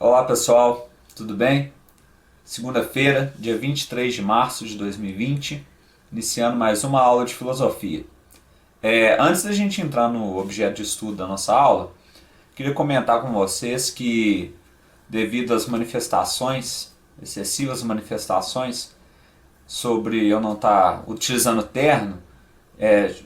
Olá pessoal, tudo bem? Segunda-feira, dia 23 de março de 2020, iniciando mais uma aula de filosofia. Antes da gente entrar no objeto de estudo da nossa aula, queria comentar com vocês que, devido às manifestações, excessivas manifestações, sobre eu não estar utilizando terno,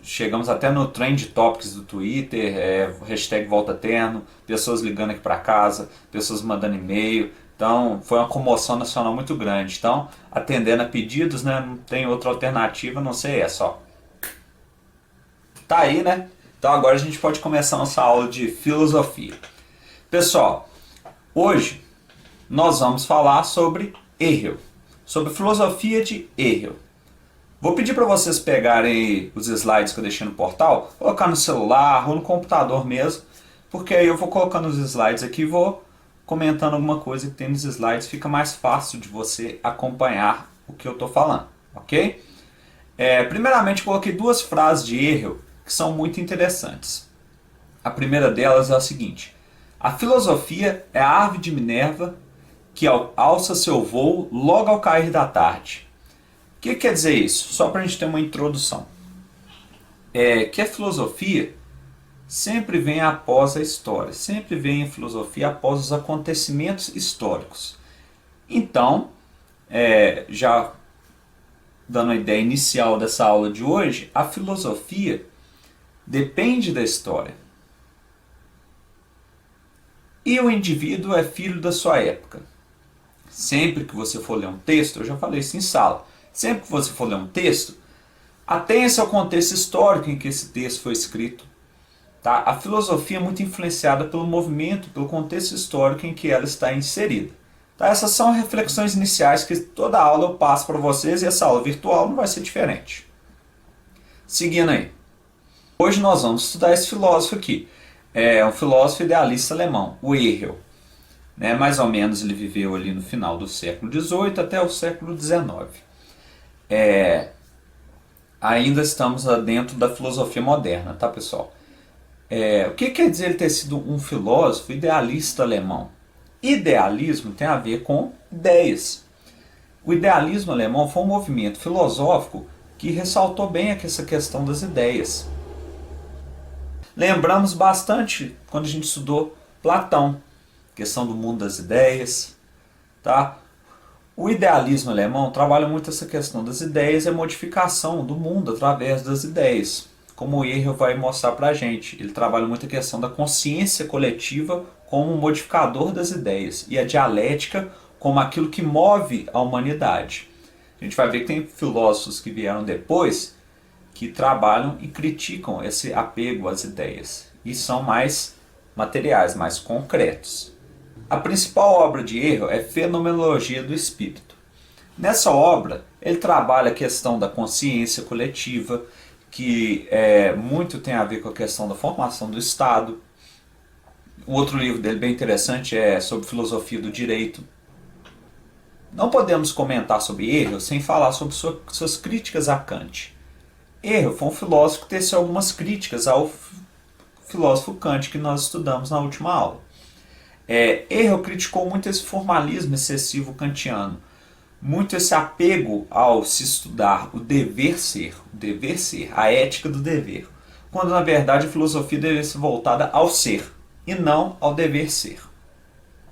chegamos até no Trend Topics do Twitter, hashtag volta terno, pessoas ligando aqui para casa, pessoas mandando e-mail. Então foi uma comoção nacional muito grande. Então, atendendo a pedidos, né, não tem outra alternativa, não sei essa. Ó. Tá aí, né? Então agora a gente pode começar nossa aula de filosofia. Pessoal, hoje nós vamos falar sobre Hegel, sobre filosofia de Hegel. Vou pedir para vocês pegarem os slides que eu deixei no portal, colocar no celular ou no computador mesmo, porque aí eu vou colocando os slides aqui e vou comentando alguma coisa que tem nos slides, fica mais fácil de você acompanhar o que eu estou falando, ok? Primeiramente, coloquei duas frases de Hegel que são muito interessantes. A primeira delas é a seguinte: a filosofia é a ave de Minerva que alça seu voo logo ao cair da tarde. O que quer dizer isso? Só para a gente ter uma introdução. Que a filosofia sempre vem após a história, sempre vem a filosofia após os acontecimentos históricos. Então, já dando a ideia inicial dessa aula de hoje, a filosofia depende da história. E o indivíduo é filho da sua época. Sempre que você for ler um texto, eu já falei isso em sala, sempre que você for ler um texto, atenha-se ao contexto histórico em que esse texto foi escrito. Tá? A filosofia é muito influenciada pelo movimento, pelo contexto histórico em que ela está inserida. Tá? Essas são reflexões iniciais que toda aula eu passo para vocês e essa aula virtual não vai ser diferente. Seguindo aí. Hoje nós vamos estudar esse filósofo aqui. É um filósofo idealista alemão, o Hegel. Mais ou menos ele viveu ali no final do século XVIII até o século XIX. Ainda estamos dentro da filosofia moderna, tá pessoal? O que quer dizer ele ter sido um filósofo idealista alemão? Idealismo tem a ver com ideias. O idealismo alemão foi um movimento filosófico que ressaltou bem essa questão das ideias. Lembramos bastante quando a gente estudou Platão, questão do mundo das ideias. Tá? O idealismo alemão trabalha muito essa questão das ideias e a modificação do mundo através das ideias. Como o Hegel vai mostrar para a gente. Ele trabalha muito a questão da consciência coletiva como um modificador das ideias e a dialética como aquilo que move a humanidade. A gente vai ver que tem filósofos que vieram depois que trabalham e criticam esse apego às ideias e são mais materiais, mais concretos. A principal obra de Hegel é Fenomenologia do Espírito. Nessa obra, ele trabalha a questão da consciência coletiva, que muito tem a ver com a questão da formação do Estado. O outro livro dele bem interessante é sobre filosofia do direito. Não podemos comentar sobre Hegel sem falar sobre suas críticas a Kant. Hegel foi um filósofo que teceu algumas críticas ao filósofo Kant que nós estudamos na última aula. Hegel criticou muito esse formalismo excessivo kantiano, muito esse apego ao se estudar o dever ser, a ética do dever, quando na verdade a filosofia deveria ser voltada ao ser e não ao dever ser.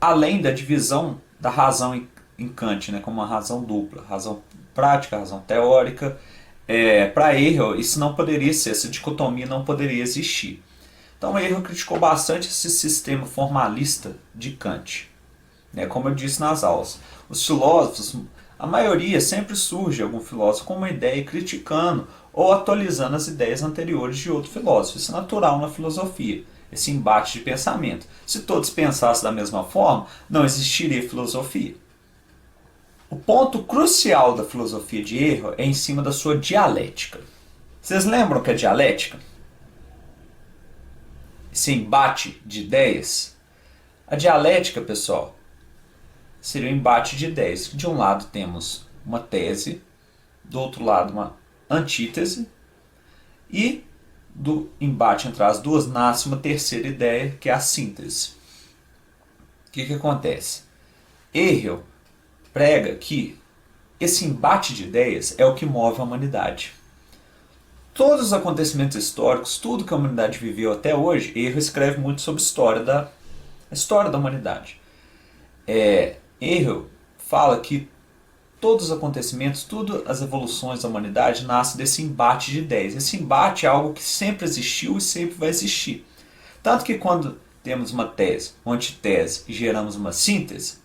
Além da divisão da razão em Kant, como uma razão dupla, razão prática, razão teórica, para Hegel isso não poderia ser, essa dicotomia não poderia existir. Então Hegel criticou bastante esse sistema formalista de Kant. Como eu disse nas aulas, os filósofos, a maioria sempre surge algum filósofo com uma ideia criticando ou atualizando as ideias anteriores de outro filósofo. Isso é natural na filosofia, esse embate de pensamento. Se todos pensassem da mesma forma, não existiria filosofia. O ponto crucial da filosofia de Hegel é em cima da sua dialética. Vocês lembram que a dialética? Esse embate de ideias? A dialética, pessoal, seria um embate de ideias. De um lado temos uma tese, do outro lado uma antítese, e do embate entre as duas nasce uma terceira ideia, que é a síntese. O que acontece? Hegel prega que esse embate de ideias é o que move a humanidade. Todos os acontecimentos históricos, tudo que a humanidade viveu até hoje, Hegel escreve muito sobre a história da humanidade. Hegel fala que todos os acontecimentos, todas as evoluções da humanidade nascem desse embate de ideias. Esse embate é algo que sempre existiu e sempre vai existir. Tanto que quando temos uma tese, uma antitese e geramos uma síntese,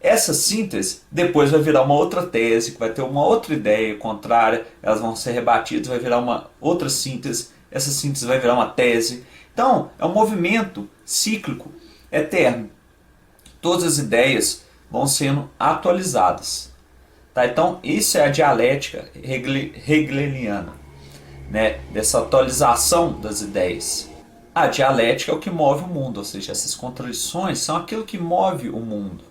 essa síntese depois vai virar uma outra tese, que vai ter uma outra ideia contrária, elas vão ser rebatidas, vai virar uma outra síntese, essa síntese vai virar uma tese. Então, é um movimento cíclico, eterno. Todas as ideias vão sendo atualizadas. Tá? Então, isso é a dialética hegeliana, né? Dessa atualização das ideias. A dialética é o que move o mundo, ou seja, essas contradições são aquilo que move o mundo.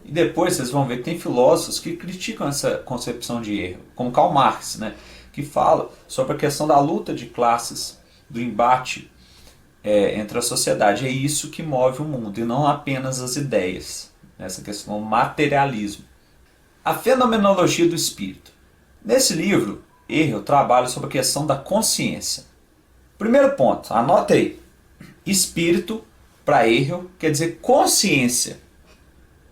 E depois vocês vão ver que tem filósofos que criticam essa concepção de erro, como Karl Marx, né? Que fala sobre a questão da luta de classes, do embate entre a sociedade. É isso que move o mundo, e não apenas as ideias. Essa questão do materialismo. A fenomenologia do espírito. Nesse livro, Hegel trabalha sobre a questão da consciência. Primeiro ponto, anota aí. Espírito, para Hegel, quer dizer consciência.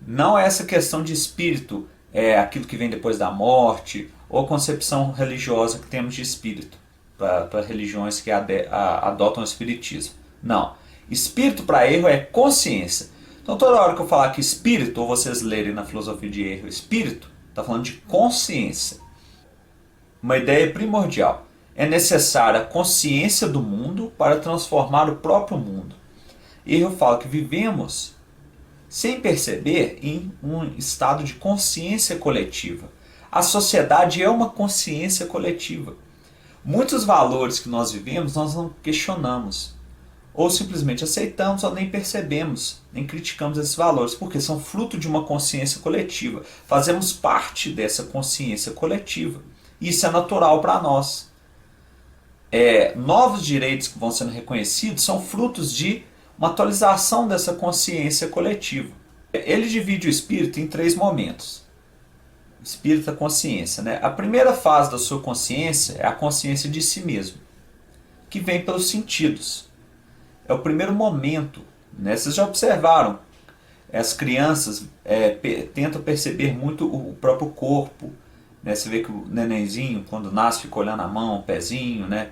Não é essa questão de espírito, é aquilo que vem depois da morte, ou a concepção religiosa que temos de espírito, para religiões que adotam o espiritismo. Não. Espírito para Hegel é consciência. Então toda hora que eu falar que espírito, ou vocês lerem na filosofia de Hegel, espírito, está falando de consciência. Uma ideia primordial. É necessária a consciência do mundo para transformar o próprio mundo. Hegel fala que vivemos sem perceber em um estado de consciência coletiva. A sociedade é uma consciência coletiva. Muitos valores que nós vivemos nós não questionamos. Ou simplesmente aceitamos ou nem percebemos, nem criticamos esses valores, porque são fruto de uma consciência coletiva. Fazemos parte dessa consciência coletiva. Isso é natural para nós. Novos direitos que vão sendo reconhecidos são frutos de uma atualização dessa consciência coletiva. Ele divide o espírito em 3 momentos. O espírito é a consciência, né? A primeira fase da sua consciência é a consciência de si mesmo, que vem pelos sentidos. É o primeiro momento, né? Vocês já observaram, as crianças tentam perceber muito o próprio corpo, né? Você vê que o nenenzinho, quando nasce, fica olhando a mão, o pezinho, né?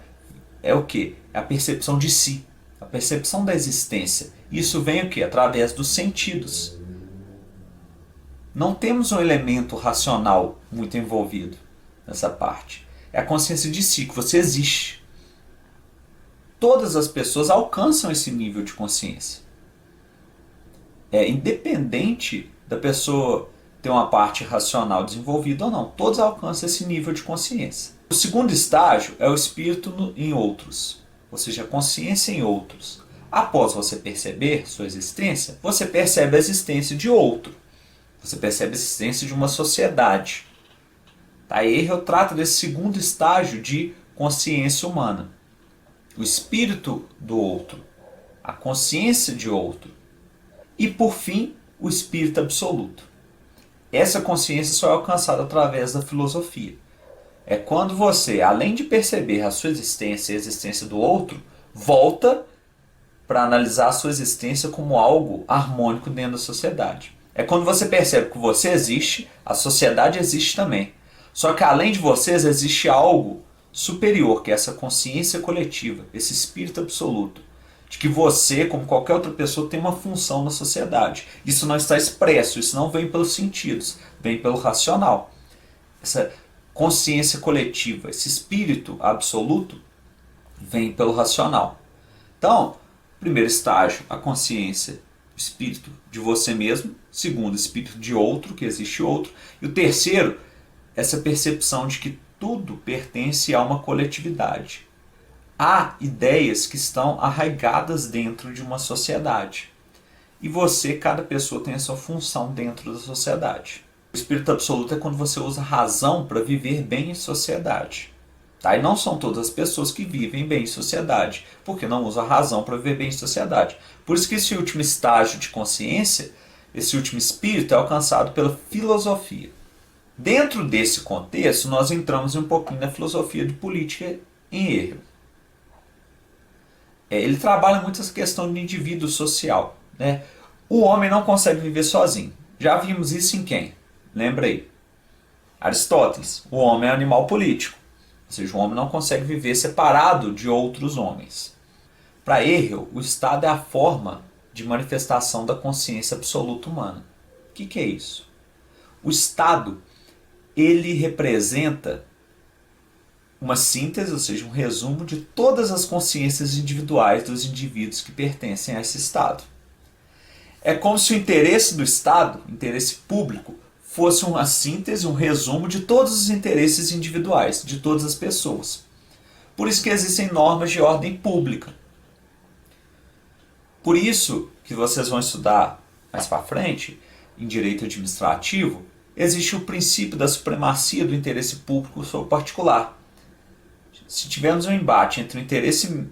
É o quê? É a percepção de si, a percepção da existência. Isso vem o quê? Através dos sentidos. Não temos um elemento racional muito envolvido nessa parte. É a consciência de si, que você existe. Todas as pessoas alcançam esse nível de consciência. Independente da pessoa ter uma parte racional desenvolvida ou não, todos alcançam esse nível de consciência. O segundo estágio é o espírito em outros, ou seja, a consciência em outros. Após você perceber sua existência, você percebe a existência de outro. Você percebe a existência de uma sociedade. Aí eu trato desse segundo estágio de consciência humana. O espírito do outro, a consciência de outro. E por fim, o espírito absoluto. Essa consciência só é alcançada através da filosofia. É quando você, além de perceber a sua existência e a existência do outro, volta para analisar a sua existência como algo harmônico dentro da sociedade. É quando você percebe que você existe, a sociedade existe também. Só que além de vocês existe algo superior, que é essa consciência coletiva, esse espírito absoluto, de que você, como qualquer outra pessoa, tem uma função na sociedade. Isso não está expresso, isso não vem pelos sentidos, vem pelo racional. Essa consciência coletiva, esse espírito absoluto, vem pelo racional. Então, primeiro estágio, a consciência, o espírito de você mesmo. Segundo, o espírito de outro, que existe outro. E o terceiro, essa percepção de que tudo pertence a uma coletividade. Há ideias que estão arraigadas dentro de uma sociedade. E você, cada pessoa tem a sua função dentro da sociedade. O espírito absoluto é quando você usa a razão para viver bem em sociedade. Tá? E não são todas as pessoas que vivem bem em sociedade, porque não usam a razão para viver bem em sociedade. Por isso que esse último estágio de consciência, esse último espírito é alcançado pela filosofia. Dentro desse contexto, nós entramos um pouquinho na filosofia de política em Hegel. Ele trabalha muito essa questão do indivíduo social. Né? O homem não consegue viver sozinho. Já vimos isso em quem? Lembra aí? Aristóteles. O homem é um animal político. Ou seja, o homem não consegue viver separado de outros homens. Para Hegel, o Estado é a forma de manifestação da consciência absoluta humana. O que é isso? O Estado, ele representa uma síntese, ou seja, um resumo de todas as consciências individuais dos indivíduos que pertencem a esse Estado. É como se o interesse do Estado, interesse público, fosse uma síntese, um resumo de todos os interesses individuais, de todas as pessoas. Por isso que existem normas de ordem pública. Por isso que vocês vão estudar mais para frente, em direito administrativo, existe o princípio da supremacia do interesse público sobre o particular. Se tivermos um embate entre o interesse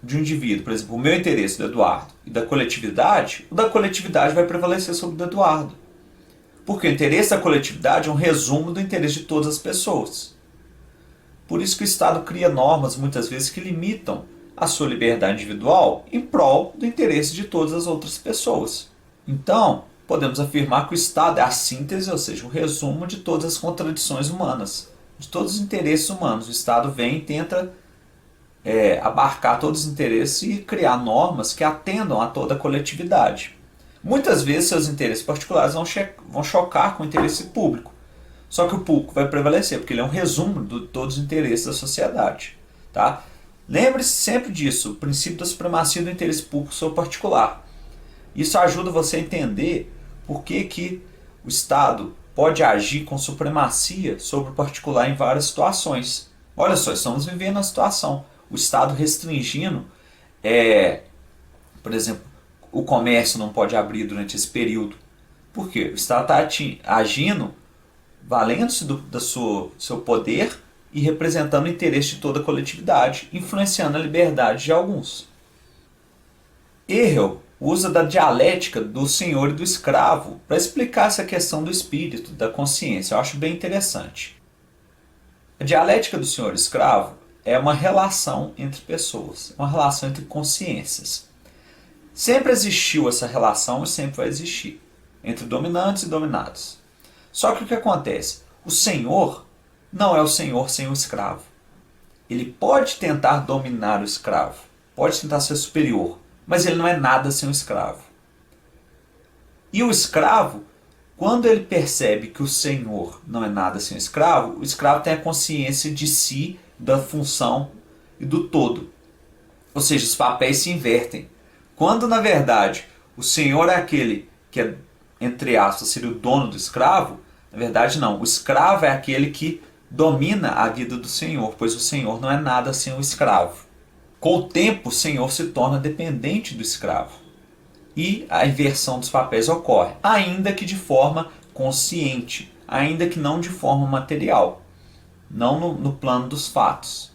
de um indivíduo, por exemplo, o meu interesse do Eduardo, e da coletividade, o da coletividade vai prevalecer sobre o do Eduardo. Porque o interesse da coletividade é um resumo do interesse de todas as pessoas. Por isso que o Estado cria normas, muitas vezes, que limitam a sua liberdade individual em prol do interesse de todas as outras pessoas. Então, podemos afirmar que o Estado é a síntese, ou seja, o resumo de todas as contradições humanas, de todos os interesses humanos. O Estado vem e tenta abarcar todos os interesses e criar normas que atendam a toda a coletividade. Muitas vezes seus interesses particulares vão chocar com o interesse público. Só que o público vai prevalecer, porque ele é um resumo de todos os interesses da sociedade. Tá? Lembre-se sempre disso, o princípio da supremacia do interesse público sobre o particular. Isso ajuda você a entender por que o Estado pode agir com supremacia sobre o particular em várias situações. Olha só, estamos vivendo uma situação. O Estado restringindo, por exemplo, o comércio não pode abrir durante esse período. Por quê? O Estado está agindo, valendo-se do seu poder e representando o interesse de toda a coletividade, influenciando a liberdade de alguns. Hegel usa da dialética do senhor e do escravo para explicar essa questão do espírito, da consciência. Eu acho bem interessante. A dialética do senhor e escravo é uma relação entre pessoas, uma relação entre consciências. Sempre existiu essa relação e sempre vai existir, entre dominantes e dominados. Só que o que acontece? O senhor não é o senhor sem o escravo. Ele pode tentar dominar o escravo, pode tentar ser superior, mas ele não é nada sem o escravo. E o escravo, quando ele percebe que o senhor não é nada sem o escravo tem a consciência de si, da função e do todo. Ou seja, os papéis se invertem. Quando, na verdade, o senhor é aquele que é, entre aspas, seria o dono do escravo, na verdade não. O escravo é aquele que domina a vida do senhor, pois o senhor não é nada sem o escravo. Com o tempo, o senhor se torna dependente do escravo. E a inversão dos papéis ocorre, ainda que de forma consciente, ainda que não de forma material, não no plano dos fatos.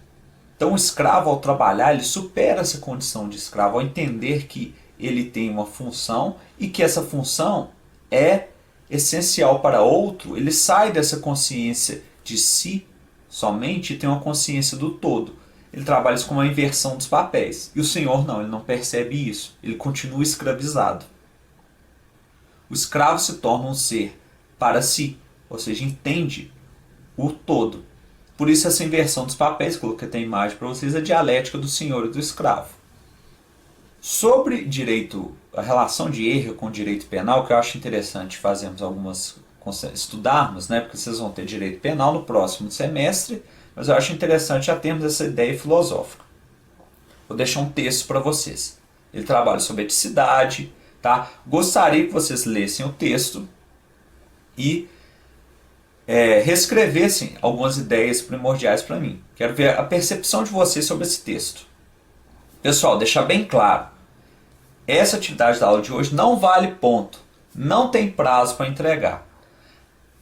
Então o escravo, ao trabalhar, ele supera essa condição de escravo, ao entender que ele tem uma função e que essa função é essencial para outro, ele sai dessa consciência de si somente e tem uma consciência do todo. Ele trabalha isso com uma inversão dos papéis. E o senhor não, ele não percebe isso. Ele continua escravizado. O escravo se torna um ser para si, ou seja, entende o todo. Por isso essa inversão dos papéis, coloquei até a imagem para vocês, é a dialética do senhor e do escravo. Sobre direito, a relação de Hegel com o direito penal, que eu acho interessante estudarmos, né, porque vocês vão ter direito penal no próximo semestre, mas eu acho interessante já termos essa ideia filosófica. Vou deixar um texto para vocês. Ele trabalha sobre eticidade, tá? Gostaria que vocês lessem o texto e reescrevessem algumas ideias primordiais para mim. Quero ver a percepção de vocês sobre esse texto. Pessoal, deixar bem claro, essa atividade da aula de hoje não vale ponto, não tem prazo para entregar.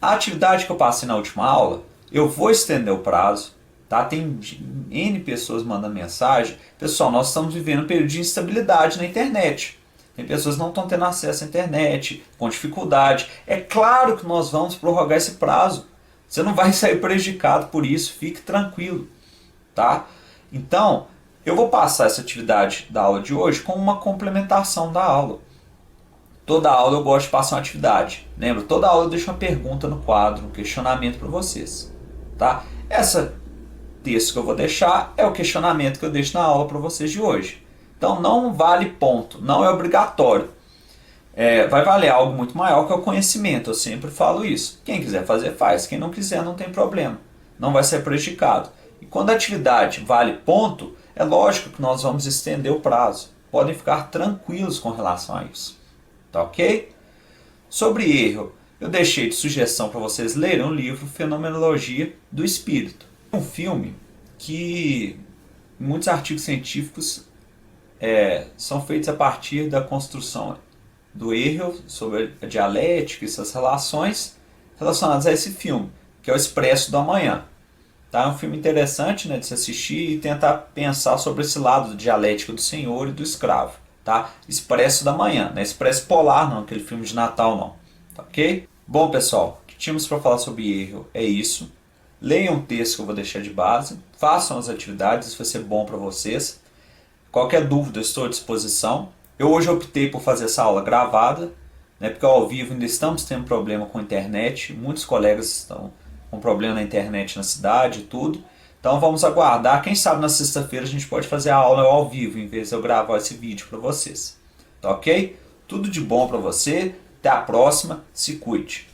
A atividade que eu passei na última aula, eu vou estender o prazo, Tá? Tem N pessoas mandando mensagem. Pessoal, nós estamos vivendo um período de instabilidade na internet. Tem pessoas que não estão tendo acesso à internet, com dificuldade. É claro que nós vamos prorrogar esse prazo. Você não vai sair prejudicado por isso, fique tranquilo. Tá? Então, eu vou passar essa atividade da aula de hoje como uma complementação da aula. Toda aula eu gosto de passar uma atividade. Lembra? Toda aula eu deixo uma pergunta no quadro, um questionamento para vocês. Tá? Esse texto que eu vou deixar é o questionamento que eu deixo na aula para vocês de hoje. Então não vale ponto, não é obrigatório. Vai valer algo muito maior que é o conhecimento, eu sempre falo isso. Quem quiser fazer, faz. Quem não quiser, não tem problema. Não vai ser prejudicado. E quando a atividade vale ponto, é lógico que nós vamos estender o prazo. Podem ficar tranquilos com relação a isso. Tá ok? Sobre erro, eu deixei de sugestão para vocês lerem o livro Fenomenologia do Espírito. Um filme que muitos artigos científicos são feitos a partir da construção do erro sobre a dialética e suas relações relacionadas a esse filme, que é o Expresso do Amanhã. Tá? É um filme interessante, né, de se assistir e tentar pensar sobre esse lado da dialética do senhor e do escravo. Tá? Expresso da Manhã, não é Expresso Polar não, aquele filme de Natal não. Tá ok? Bom pessoal, o que tínhamos para falar sobre erro é isso. Leiam o texto que eu vou deixar de base, façam as atividades, isso vai ser bom para vocês. Qualquer dúvida eu estou à disposição. Eu hoje optei por fazer essa aula gravada, né, porque ao vivo ainda estamos tendo problema com a internet, muitos colegas estão com problema na internet na cidade e tudo. Então vamos aguardar, quem sabe na sexta-feira a gente pode fazer a aula ao vivo, em vez de eu gravar esse vídeo para vocês. Tá ok? Tudo de bom para você, até a próxima, se cuide.